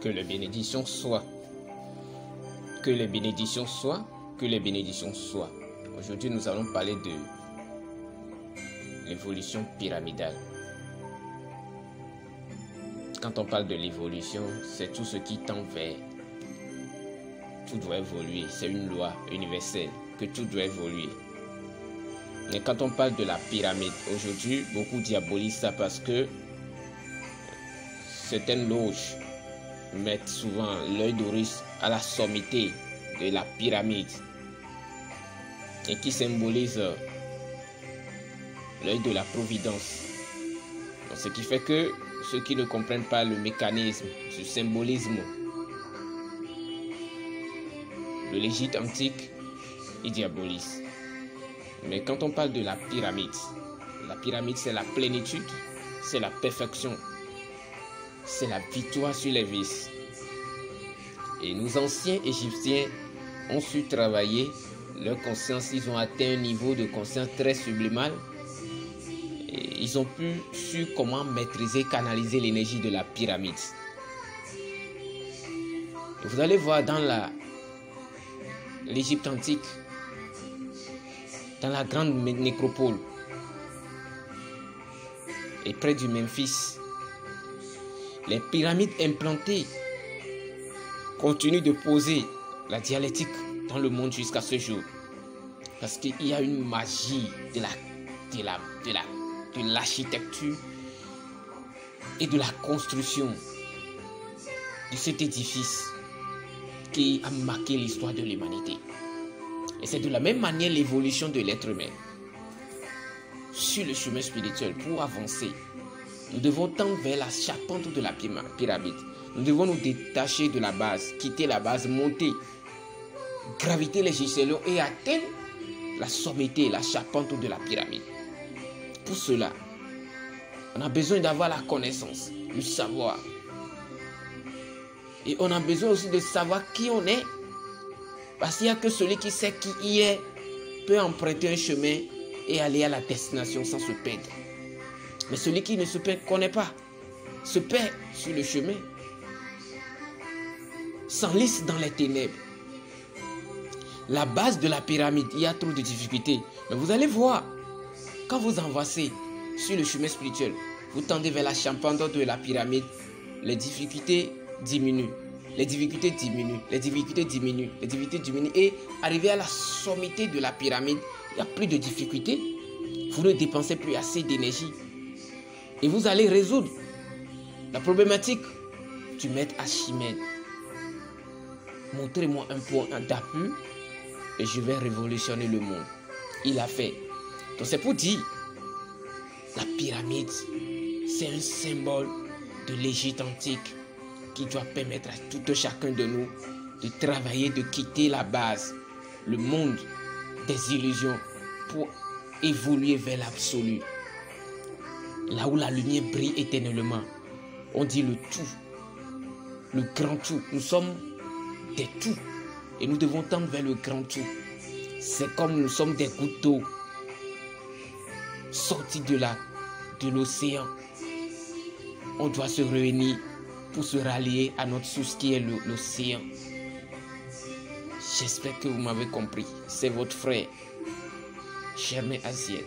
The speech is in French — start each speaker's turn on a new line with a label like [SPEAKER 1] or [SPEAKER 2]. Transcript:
[SPEAKER 1] Que les bénédictions soient. Que les bénédictions soient. Que les bénédictions soient. Aujourd'hui, nous allons parler de l'évolution pyramidale. Quand on parle de l'évolution, c'est tout ce qui tend vers. Tout doit évoluer. C'est une loi universelle que tout doit évoluer. Mais quand on parle de la pyramide, aujourd'hui, beaucoup diabolisent ça parce que certaines loges mettent souvent l'œil d'Horus à la sommité de la pyramide et qui symbolise l'œil de la providence. Donc, ce qui fait que ceux qui ne comprennent pas le mécanisme, ce symbolisme de l'Égypte antique, ils diabolisent. Mais quand on parle de la pyramide c'est la plénitude, c'est la perfection, c'est la victoire sur les vices. Et nos anciens Égyptiens ont su travailler leur conscience, ils ont atteint un niveau de conscience très sublimal. Et ils ont su comment maîtriser, canaliser l'énergie de la pyramide. Et vous allez voir dans l'Égypte antique, dans la grande nécropole et près du Memphis, les pyramides implantées continuent de poser la dialectique dans le monde jusqu'à ce jour. Parce qu'il y a une magie de l'architecture et de la construction de cet édifice qui a marqué l'histoire de l'humanité. Et c'est de la même manière l'évolution de l'être humain. Sur le chemin spirituel, pour avancer, nous devons tendre vers la charpente de la pyramide. Nous devons nous détacher de la base, quitter la base, monter, graviter les échelons et atteindre la sommité, la charpente de la pyramide. Pour cela, on a besoin d'avoir la connaissance, le savoir. Et on a besoin aussi de savoir qui on est. Parce qu'il n'y a que celui qui sait qui y est peut emprunter un chemin et aller à la destination sans se perdre. Mais celui qui ne se connaît pas, se perd sur le chemin, s'enlise dans les ténèbres. La base de la pyramide, il y a trop de difficultés. Mais vous allez voir, quand vous avancez sur le chemin spirituel, vous tendez vers la charpente de la pyramide, les difficultés diminuent. Les difficultés diminuent, les difficultés diminuent, les difficultés diminuent. Et arrivé à la sommité de la pyramide, il n'y a plus de difficultés. Vous ne dépensez plus assez d'énergie. Et vous allez résoudre la problématique du maître Archimède. Montrez-moi un point d'appui et je vais révolutionner le monde. Il a fait. Donc c'est pour dire, la pyramide, c'est un symbole de l'Égypte antique qui doit permettre à tout un chacun de nous de travailler, de quitter la base, le monde des illusions pour évoluer vers l'absolu. Là où la lumière brille éternellement, on dit le tout, le grand tout. Nous sommes des tout et nous devons tendre vers le grand tout. C'est comme nous sommes des gouttes d'eau sorties de l'océan. On doit se réunir pour se rallier à notre source qui est l'océan. J'espère que vous m'avez compris. C'est votre frère, Germain Aziel.